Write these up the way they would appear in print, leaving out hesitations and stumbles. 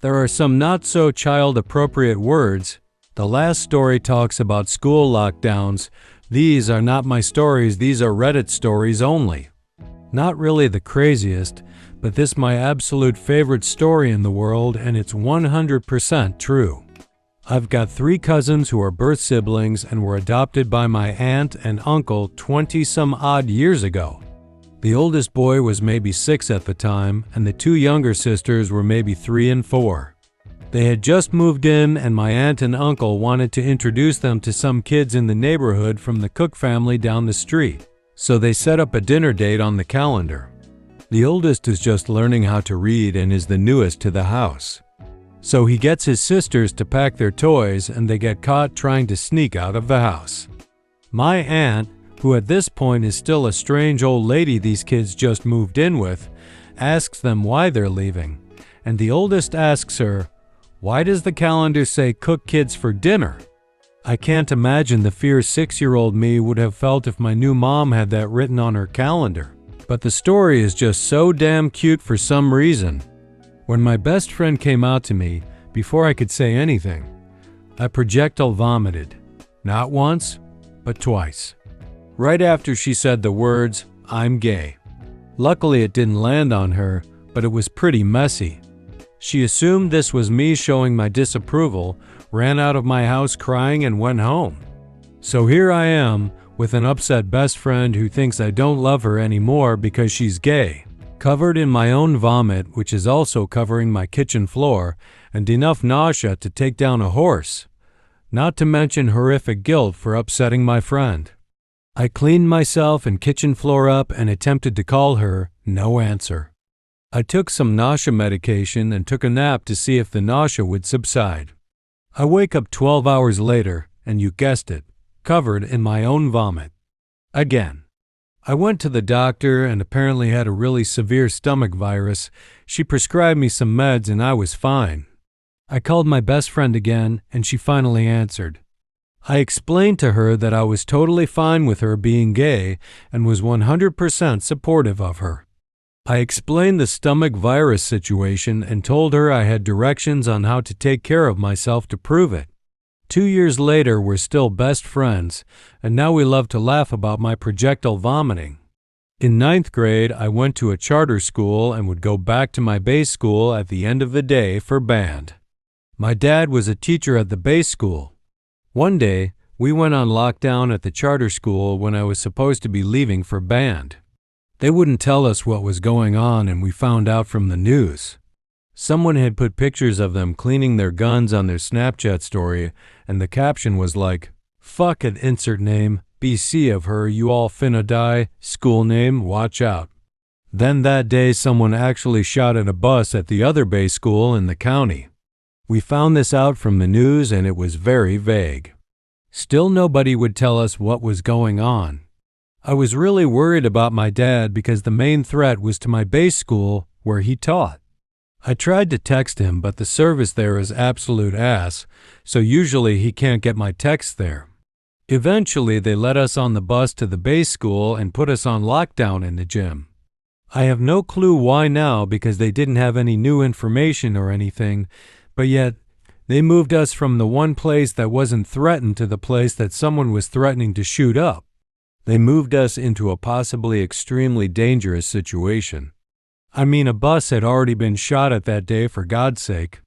There are some not-so-child-appropriate words. The last story talks about school lockdowns. These are not my stories, these are Reddit stories only. Not really the craziest, but this my absolute favorite story in the world, and it's 100% true. I've got 3 cousins who are birth siblings and were adopted by my aunt and uncle 20-some-odd years ago. The oldest boy was maybe 6 at the time, and the 2 younger sisters were maybe 3 and 4. They had just moved in, and my aunt and uncle wanted to introduce them to some kids in the neighborhood from the Cook family down the street, so they set up a dinner date on the calendar. The oldest is just learning how to read and is the newest to the house. So he gets his sisters to pack their toys, and they get caught trying to sneak out of the house. My aunt, who at this point is still a strange old lady these kids just moved in with, asks them why they're leaving, and the oldest asks her, "Why does the calendar say cook kids for dinner?" I can't imagine the fierce 6-year-old me would have felt if my new mom had that written on her calendar, but the story is just so damn cute for some reason. When my best friend came out to me, before I could say anything, I projectile vomited. Not once, but twice. Right after she said the words, "I'm gay." Luckily it didn't land on her, but it was pretty messy. She assumed this was me showing my disapproval, ran out of my house crying, and went home. So here I am, with an upset best friend who thinks I don't love her anymore because she's gay, covered in my own vomit, which is also covering my kitchen floor, and enough nausea to take down a horse. Not to mention horrific guilt for upsetting my friend. I cleaned myself and kitchen floor up and attempted to call her, no answer. I took some nausea medication and took a nap to see if the nausea would subside. I wake up 12 hours later, and you guessed it, covered in my own vomit. Again. I went to the doctor and apparently had a really severe stomach virus. She prescribed me some meds and I was fine. I called my best friend again and she finally answered. I explained to her that I was totally fine with her being gay and was 100% supportive of her. I explained the stomach virus situation and told her I had directions on how to take care of myself to prove it. 2 years later, we're still best friends, and now we love to laugh about my projectile vomiting. In 9th grade, I went to a charter school and would go back to my base school at the end of the day for band. My dad was a teacher at the base school. One day, we went on lockdown at the charter school when I was supposed to be leaving for band. They wouldn't tell us what was going on, and we found out from the news. Someone had put pictures of them cleaning their guns on their Snapchat story, and the caption was like, "Fuck it, insert name, BC of her, you all finna die, school name, watch out." Then that day someone actually shot at a bus at the other base school in the county. We found this out from the news and it was very vague. Still nobody would tell us what was going on. I was really worried about my dad because the main threat was to my base school where he taught. I tried to text him, but the service there is absolute ass, so usually he can't get my texts there. Eventually, they let us on the bus to the base school and put us on lockdown in the gym. I have no clue why now because they didn't have any new information or anything, but yet they moved us from the one place that wasn't threatened to the place that someone was threatening to shoot up. They moved us into a possibly extremely dangerous situation. I mean, a bus had already been shot at that day, for God's sake.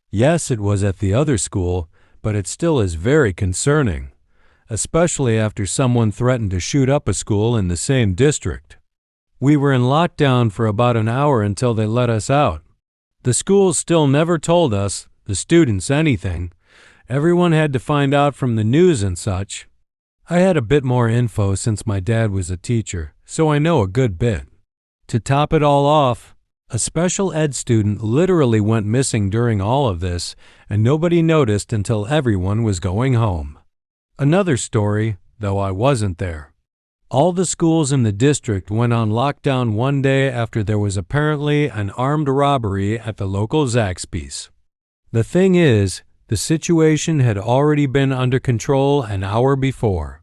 Yes, it was at the other school, but it still is very concerning, especially after someone threatened to shoot up a school in the same district. We were in lockdown for about an hour until they let us out. The school still never told us, the students, anything. Everyone had to find out from the news and such. I had a bit more info since my dad was a teacher, so I know a good bit. To top it all off, a special ed student literally went missing during all of this, and nobody noticed until everyone was going home. Another story, though I wasn't there. All the schools in the district went on lockdown one day after there was apparently an armed robbery at the local Zaxby's. The thing is, the situation had already been under control an hour before.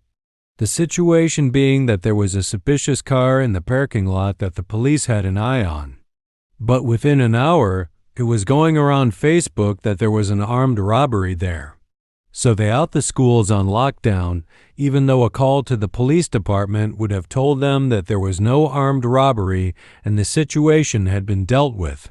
The situation being that there was a suspicious car in the parking lot that the police had an eye on. But within an hour, It was going around Facebook that there was an armed robbery there. So they out the schools on lockdown, even though a call to the police department would have told them that there was no armed robbery and the situation had been dealt with.